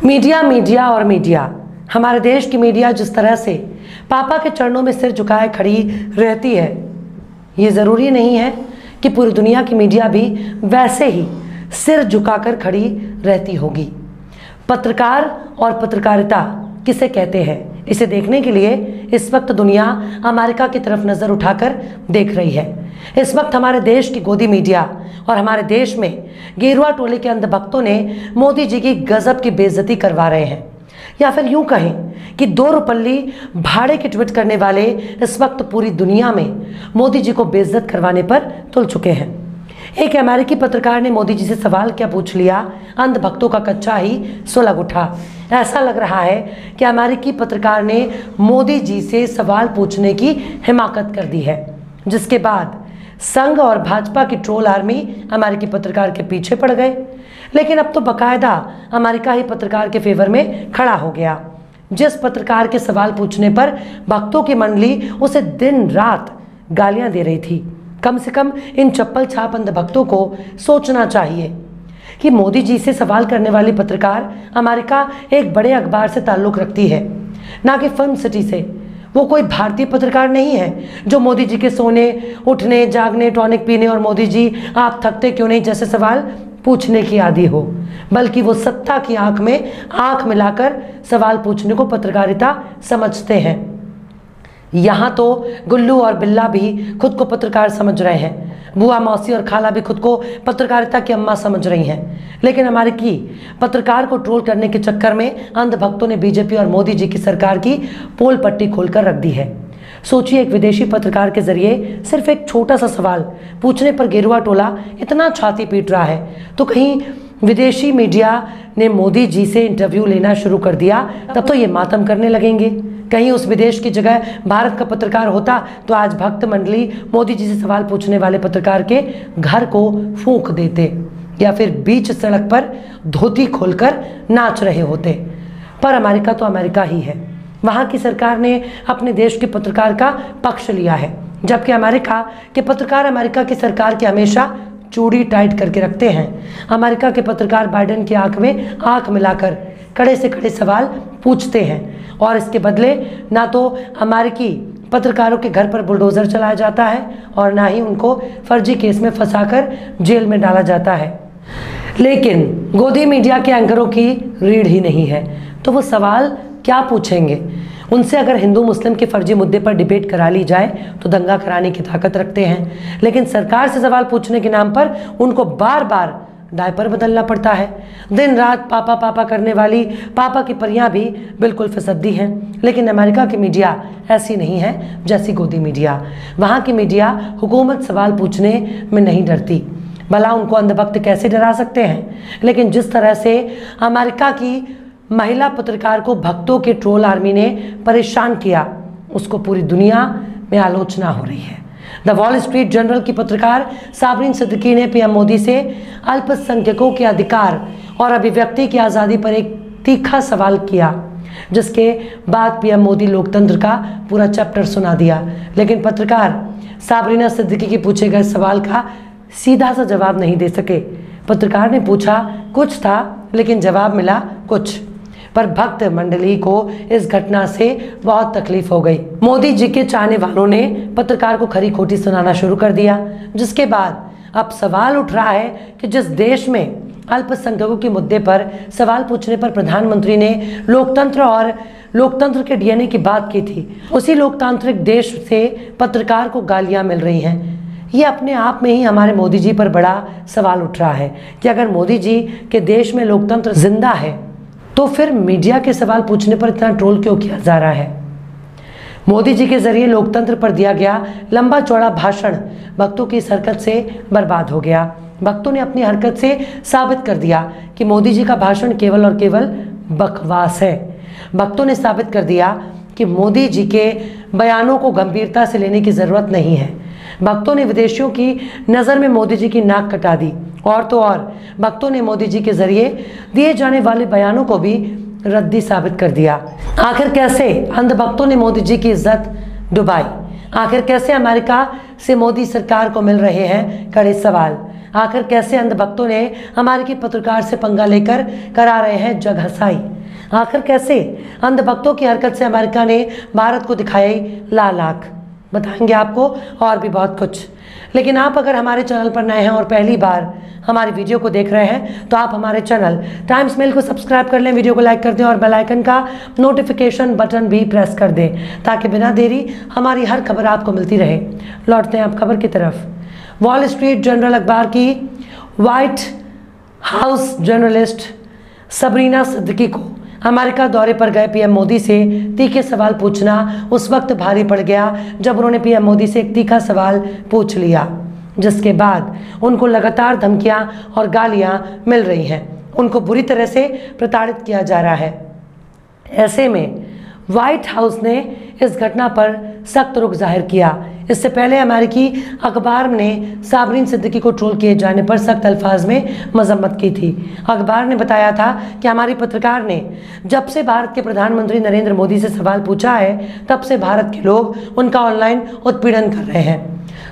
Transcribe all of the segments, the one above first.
Media media और media. हमारे देश की मीडिया जिस तरह से पापा के चरणों में सिर झुकाए खड़ी रहती है, ये ज़रूरी नहीं है कि पूरी दुनिया की मीडिया भी वैसे ही सिर झुकाकर खड़ी रहती होगी। पत्रकार और पत्रकारिता किसे कहते हैं, इसे देखने के लिए इस वक्त दुनिया अमेरिका की तरफ नज़र उठाकर देख रही है। इस वक्त हमारे देश की गोदी मीडिया और हमारे देश में गेरुआ टोले के अंधभक्तों ने मोदी जी की गजब की बेइज्जती करवा रहे हैं, या फिर यूं कहें कि 2 रुपल्ली भाड़े के ट्वीट करने वाले इस वक्त पूरी दुनिया में मोदी जी को बेइज्जत करवाने पर तुल चुके हैं। एक अमेरिकी पत्रकार ने मोदी जी से सवाल क्या पूछ लिया, अंधभक्तों का कच्चा ही सुलग उठा। ऐसा लग रहा है कि अमेरिकी पत्रकार ने मोदी जी से सवाल पूछने की हिमाकत कर दी है, जिसके बाद संघ और भाजपा की ट्रोल आर्मी अमेरिकी पत्रकार के पीछे पड़ गए। लेकिन अब तो बाकायदा अमेरिका ही पत्रकार के फेवर में खड़ा हो गया। जिस पत्रकार के सवाल पूछने पर भक्तों की मंडली उसे दिन रात गालियां दे रही थी, कम से कम इन चप्पल छाप अंधभक्तों को सोचना चाहिए कि मोदी जी से सवाल करने वाली पत्रकार अमेरिका एक बड़े अखबार से ताल्लुक़ रखती है, ना कि फिल्म सिटी से। वो कोई भारतीय पत्रकार नहीं है जो मोदी जी के सोने उठने जागने टॉनिक पीने और मोदी जी आप थकते क्यों नहीं जैसे सवाल पूछने की आदी हो, बल्कि वो सत्ता की आंख में आंख मिलाकर सवाल पूछने को पत्रकारिता समझते हैं। यहाँ तो गुल्लू और बिल्ला भी खुद को पत्रकार समझ रहे हैं, बुआ मौसी और खाला भी खुद को पत्रकारिता की अम्मा समझ रही हैं। लेकिन अमेरिकी पत्रकार को ट्रोल करने के चक्कर में अंधभक्तों ने बीजेपी और मोदी जी की सरकार की पोल पट्टी खोलकर रख दी है। सोचिए, एक विदेशी पत्रकार के जरिए सिर्फ एक छोटा सा सवाल पूछने पर गेरुआ टोला इतना छाती पीट रहा है, तो कहीं विदेशी मीडिया ने मोदी जी से इंटरव्यू लेना शुरू कर दिया, तब तो ये मातम करने लगेंगे। कहीं उस विदेश की जगह भारत का पत्रकार होता तो आज भक्त मंडली मोदी जी से सवाल पूछने वाले पत्रकार के घर को फूंक देते, या फिर बीच सड़क पर धोती खोलकर नाच रहे होते। पर अमेरिका तो अमेरिका ही है, वहाँ की सरकार ने अपने देश के पत्रकार का पक्ष लिया है, जबकि अमेरिका के पत्रकार अमेरिका की सरकार की हमेशा चूड़ी टाइट करके रखते हैं। अमेरिका के पत्रकार बाइडेन की आंख में आंख मिलाकर कड़े से कड़े सवाल पूछते हैं, और इसके बदले ना तो अमेरिकी पत्रकारों के घर पर बुलडोज़र चलाया जाता है और ना ही उनको फर्जी केस में फंसाकर जेल में डाला जाता है। लेकिन गोदी मीडिया के एंकरों की रीढ़ ही नहीं है, तो वो सवाल क्या पूछेंगे। उनसे अगर हिंदू मुस्लिम के फर्जी मुद्दे पर डिबेट करा ली जाए तो दंगा कराने की ताकत रखते हैं, लेकिन सरकार से सवाल पूछने के नाम पर उनको बार बार डायपर बदलना पड़ता है। दिन रात पापा पापा करने वाली पापा की परियां भी बिल्कुल फिसड्डी हैं। लेकिन अमेरिका की मीडिया ऐसी नहीं है जैसी गोदी मीडिया। वहाँ की मीडिया हुकूमत सवाल पूछने में नहीं डरती, भला उनको अंधभक्त कैसे डरा सकते हैं। लेकिन जिस तरह से अमेरिका की महिला पत्रकार को भक्तों के ट्रोल आर्मी ने परेशान किया, उसको पूरी दुनिया में आलोचना हो रही है। द वॉल स्ट्रीट जर्नल की पत्रकार साबरीन सिद्दीकी ने पीएम मोदी से अल्पसंख्यकों के अधिकार और अभिव्यक्ति की आज़ादी पर एक तीखा सवाल किया, जिसके बाद पीएम मोदी लोकतंत्र का पूरा चैप्टर सुना दिया। लेकिन पत्रकार साबरीना सिद्दीकी के पूछे गए सवाल का सीधा सा जवाब नहीं दे सके। पत्रकार ने पूछा कुछ था, लेकिन जवाब मिला कुछ। पर भक्त मंडली को इस घटना से बहुत तकलीफ हो गई। मोदी जी के चाहने वालों ने पत्रकार को खरी खोटी सुनाना शुरू कर दिया, जिसके बाद अब सवाल उठ रहा है कि जिस देश में अल्पसंख्यकों के मुद्दे पर सवाल पूछने पर प्रधानमंत्री ने लोकतंत्र और लोकतंत्र के डीएनए की बात की थी, उसी लोकतांत्रिक देश से पत्रकार को गालियां मिल रही हैं। ये अपने आप में ही हमारे मोदी जी पर बड़ा सवाल उठ रहा है कि अगर मोदी जी के देश में लोकतंत्र जिंदा है तो फिर मीडिया के सवाल पूछने पर इतना ट्रोल क्यों किया जा रहा है। मोदी जी के जरिए लोकतंत्र पर दिया गया लंबा चौड़ा भाषण भक्तों की इस हरकत से बर्बाद हो गया। भक्तों ने अपनी हरकत से साबित कर दिया कि मोदी जी का भाषण केवल और केवल बकवास है। भक्तों ने साबित कर दिया कि मोदी जी के बयानों को गंभीरता से लेने की ज़रूरत नहीं है। भक्तों ने विदेशियों की नज़र में मोदी जी की नाक कटा दी, और तो और भक्तों ने मोदी जी के जरिए दिए जाने वाले बयानों को भी रद्दी साबित कर दिया। आखिर कैसे अंधभक्तों ने मोदी जी की इज्जत डुबाई, आखिर कैसे अमेरिका से मोदी सरकार को मिल रहे हैं कड़े सवाल, आखिर कैसे अंधभक्तों ने अमेरिकी पत्रकार से पंगा लेकर करा रहे हैं जग हंसाई। आखिर कैसे अंधभक्तों की हरकत से अमेरिका ने भारत को दिखाई लाल आंख, बताएंगे आपको और भी बहुत कुछ। लेकिन आप अगर हमारे चैनल पर नए हैं और पहली बार हमारी वीडियो को देख रहे हैं तो आप हमारे चैनल टाइम्स मेल को सब्सक्राइब कर लें, वीडियो को लाइक कर दें और बेल आइकन का नोटिफिकेशन बटन भी प्रेस कर दें ताकि बिना देरी हमारी हर खबर आपको मिलती रहे। लौटते हैं आप खबर की तरफ। वॉल स्ट्रीट जर्नल अखबार की white house journalist Sabrina Siddiqui को अमेरिका दौरे पर गए पीएम मोदी से तीखे सवाल पूछना उस वक्त भारी पड़ गया जब उन्होंने पीएम मोदी से एक तीखा सवाल पूछ लिया, जिसके बाद उनको लगातार धमकियां और गालियां मिल रही हैं। उनको बुरी तरह से प्रताड़ित किया जा रहा है। ऐसे में व्हाइट हाउस ने इस घटना पर सख्त रुख जाहिर किया। इससे पहले अमेरिकी अखबार ने सबरीन सिद्दीकी को ट्रोल किए जाने पर सख्त अल्फाज में मजम्मत की थी। अखबार ने बताया था कि हमारी पत्रकार ने जब से भारत के प्रधानमंत्री नरेंद्र मोदी से सवाल पूछा है तब से भारत के लोग उनका ऑनलाइन उत्पीड़न कर रहे हैं।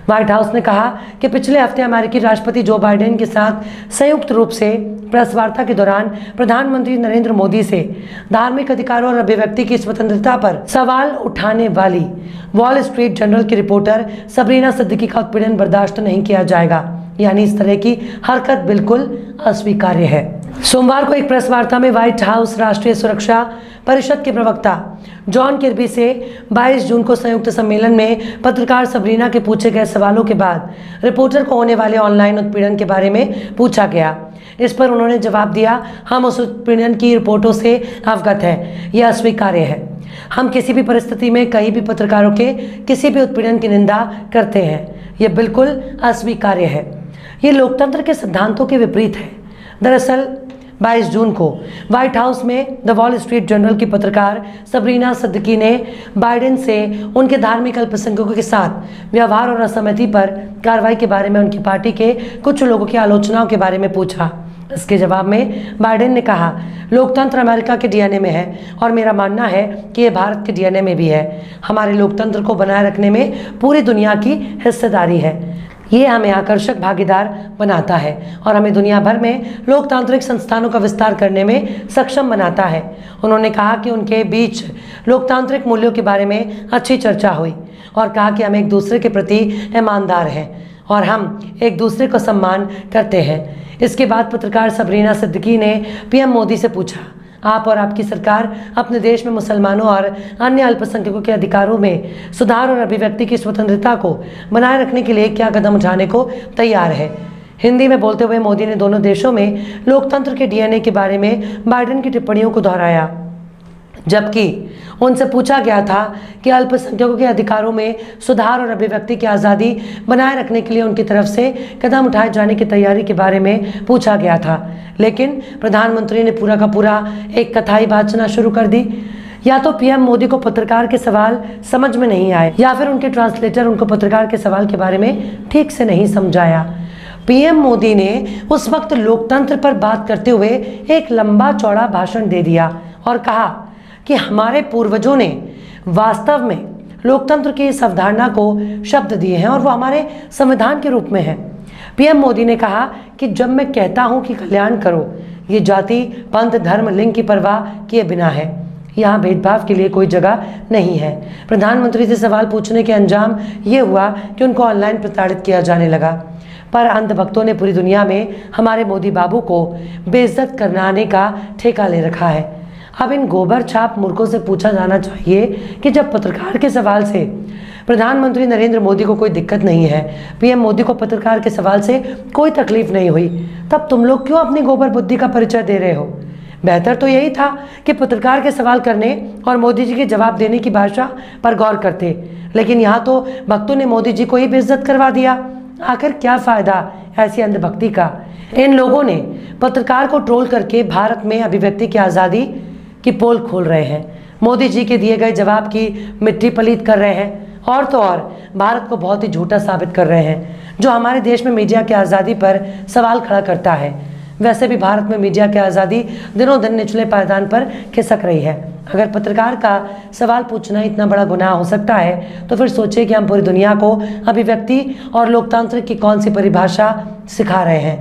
व्हाइट हाउस ने कहा कि पिछले हफ्ते अमेरिकी राष्ट्रपति जो बाइडेन के साथ संयुक्त रूप से प्रेस वार्ता के दौरान प्रधानमंत्री नरेंद्र मोदी से धार्मिक अधिकारों और अभिव्यक्ति की स्वतंत्रता पर सवाल उठाने वाली वॉल स्ट्रीट जर्नल की रिपोर्टर सबरीना सिद्दीकी का उत्पीड़न बर्दाश्त नहीं किया जाएगा। यानी इस तरह की हरकत बिल्कुल अस्वीकार्य है। सोमवार को एक प्रेस वार्ता में व्हाइट हाउस राष्ट्रीय सुरक्षा परिषद के प्रवक्ता जॉन किर्बी से 22 जून को संयुक्त सम्मेलन में पत्रकार सबरीना के पूछे गए सवालों के बाद रिपोर्टर को होने वाले ऑनलाइन उत्पीड़न के बारे में पूछा गया। इस पर उन्होंने जवाब दिया, हम उस उत्पीड़न की रिपोर्टों से अवगत हैं, यह अस्वीकार्य है। हम किसी भी परिस्थिति में कहीं भी पत्रकारों के किसी भी उत्पीड़न की निंदा करते हैं, यह बिल्कुल अस्वीकार्य है। ये लोकतंत्र के सिद्धांतों के विपरीत है। दरअसल 22 जून को व्हाइट हाउस में द वॉल स्ट्रीट जर्नल की पत्रकार सबरीना सिद्दीकी ने बाइडेन से उनके धार्मिक अल्पसंख्यकों के साथ व्यवहार और असहमति पर कार्रवाई के बारे में उनकी पार्टी के कुछ लोगों की आलोचनाओं के बारे में पूछा। इसके जवाब में बाइडेन ने कहा, लोकतंत्र अमेरिका के डीएनए में है और मेरा मानना है कि यह भारत के डीएनए में भी है। हमारे लोकतंत्र को बनाए रखने में पूरी दुनिया की हिस्सेदारी है। ये हमें आकर्षक भागीदार बनाता है और हमें दुनिया भर में लोकतांत्रिक संस्थानों का विस्तार करने में सक्षम बनाता है। उन्होंने कहा कि उनके बीच लोकतांत्रिक मूल्यों के बारे में अच्छी चर्चा हुई और कहा कि हम एक दूसरे के प्रति ईमानदार हैं और हम एक दूसरे को सम्मान करते हैं। इसके बाद पत्रकार सबरीना सिद्दीकी ने पीएम मोदी से पूछा, आप और आपकी सरकार अपने देश में मुसलमानों और अन्य अल्पसंख्यकों के अधिकारों में सुधार और अभिव्यक्ति की स्वतंत्रता को बनाए रखने के लिए क्या कदम उठाने को तैयार है। हिंदी में बोलते हुए मोदी ने दोनों देशों में लोकतंत्र के डीएनए के बारे में बाइडेन की टिप्पणियों को दोहराया, जबकि उनसे पूछा गया था कि अल्पसंख्यकों के अधिकारों में सुधार और अभिव्यक्ति की आज़ादी बनाए रखने के लिए उनकी तरफ से कदम उठाए जाने की तैयारी के बारे में पूछा गया था। लेकिन प्रधानमंत्री ने पूरा का पूरा एक कथाई बात शुरू कर दी। या तो पीएम मोदी को पत्रकार के सवाल समझ में नहीं आए या फिर उनके ट्रांसलेटर उनको पत्रकार के सवाल के बारे में ठीक से नहीं समझाया। पीएम मोदी ने उस वक्त लोकतंत्र पर बात करते हुए एक लंबा चौड़ा भाषण दे दिया और कहा कि हमारे पूर्वजों ने वास्तव में लोकतंत्र की इस अवधारणा को शब्द दिए हैं और वो हमारे संविधान के रूप में है। पीएम मोदी ने कहा कि जब मैं कहता हूं कि कल्याण करो, ये जाति, पंथ, धर्म, लिंग की परवाह किए बिना है। यहाँ भेदभाव के लिए कोई जगह नहीं है। प्रधानमंत्री से सवाल पूछने के अंजाम ये हुआ कि उनको ऑनलाइन प्रताड़ित किया जाने लगा। पर अंधभक्तों ने पूरी दुनिया में हमारे मोदी बाबू को बेइज्जत कराने का ठेका ले रखा है। अब इन गोबर छाप मूर्खों से पूछा जाना चाहिए कि जब पत्रकार के सवाल से प्रधानमंत्री नरेंद्र मोदी को कोई दिक्कत नहीं है, पीएम मोदी को पत्रकार के सवाल से कोई तकलीफ नहीं हुई, तब तुम लोग क्यों अपनी गोबर बुद्धि का परिचय दे रहे हो? बेहतर तो यही था कि पत्रकार के सवाल करने और मोदी जी के जवाब देने की भाषा पर गौर करते, लेकिन यहाँ तो भक्तों ने मोदी जी को ही बेइज्जत करवा दिया। आखिर क्या फ़ायदा ऐसी अंधभक्ति का? इन लोगों ने पत्रकार को ट्रोल करके भारत में अभिव्यक्ति की आज़ादी की पोल खोल रहे हैं, मोदी जी के दिए गए जवाब की मिट्टी पलीत कर रहे हैं और तो और भारत को बहुत ही झूठा साबित कर रहे हैं, जो हमारे देश में मीडिया की आज़ादी पर सवाल खड़ा करता है। वैसे भी भारत में मीडिया की आज़ादी दिनों दिन निचले पायदान पर खिसक रही है। अगर पत्रकार का सवाल पूछना इतना बड़ा गुनाह हो सकता है तो फिर सोचिए कि हम पूरी दुनिया को अभिव्यक्ति और लोकतंत्र की कौन सी परिभाषा सिखा रहे हैं।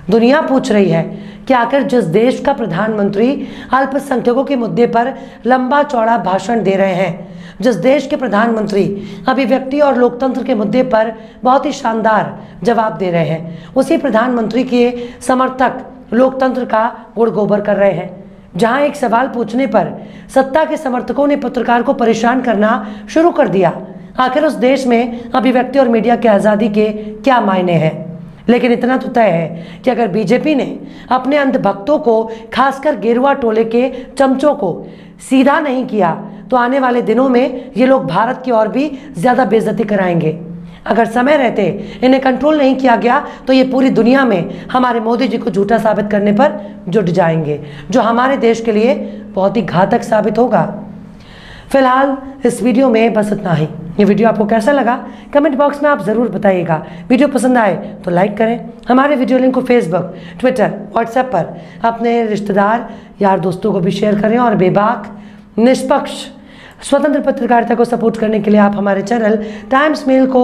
दुनिया पूछ रही है कि आखिर जिस देश का प्रधानमंत्री अल्पसंख्यकों के मुद्दे पर लंबा चौड़ा भाषण दे रहे हैं, जिस देश के प्रधानमंत्री अभिव्यक्ति और लोकतंत्र के मुद्दे पर बहुत ही शानदार जवाब दे रहे हैं, उसी प्रधानमंत्री के समर्थक लोकतंत्र का गुड़ गोबर कर रहे हैं। जहां एक सवाल पूछने पर सत्ता के समर्थकों ने पत्रकार को परेशान करना शुरू कर दिया। आखिर उस देश में अभिव्यक्ति और मीडिया की आज़ादी के क्या मायने हैं। लेकिन इतना तो तय है कि अगर बीजेपी ने अपने अंधभक्तों को, खासकर गेरुआ टोले के चमचों को सीधा नहीं किया तो आने वाले दिनों में ये लोग भारत की और भी ज्यादा बेइज्जती कराएंगे। अगर समय रहते इन्हें कंट्रोल नहीं किया गया तो ये पूरी दुनिया में हमारे मोदी जी को झूठा साबित करने पर जुट जाएंगे, जो हमारे देश के लिए बहुत ही घातक साबित होगा। फिलहाल इस वीडियो में बस इतना ही। ये वीडियो आपको कैसा लगा कमेंट बॉक्स में आप ज़रूर बताइएगा। वीडियो पसंद आए तो लाइक करें। हमारे वीडियो लिंक को फेसबुक, ट्विटर, व्हाट्सएप पर अपने रिश्तेदार, यार, दोस्तों को भी शेयर करें और बेबाक, निष्पक्ष, स्वतंत्र पत्रकारिता को सपोर्ट करने के लिए आप हमारे चैनल टाइम्स मेल को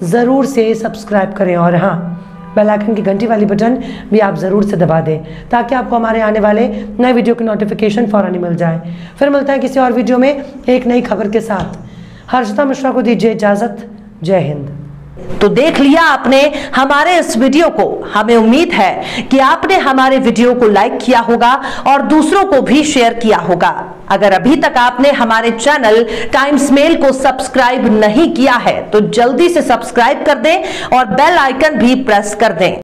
ज़रूर से सब्सक्राइब करें और हाँ, बेल आइकन की घंटी वाली बटन भी आप ज़रूर से दबा दें ताकि आपको हमारे आने वाले नए वीडियो की नोटिफिकेशन फ़ौरन मिल जाए। फिर मिलते हैं किसी और वीडियो में एक नई खबर के साथ। हर्षिता मिश्रा को दीजिए इजाज़त। जय हिंद। तो देख लिया आपने हमारे इस वीडियो को। हमें उम्मीद है कि आपने हमारे वीडियो को लाइक किया होगा और दूसरों को भी शेयर किया होगा। अगर अभी तक आपने हमारे चैनल टाइम्स मेल को सब्सक्राइब नहीं किया है तो जल्दी से सब्सक्राइब कर दें और बेल आइकन भी प्रेस कर दें।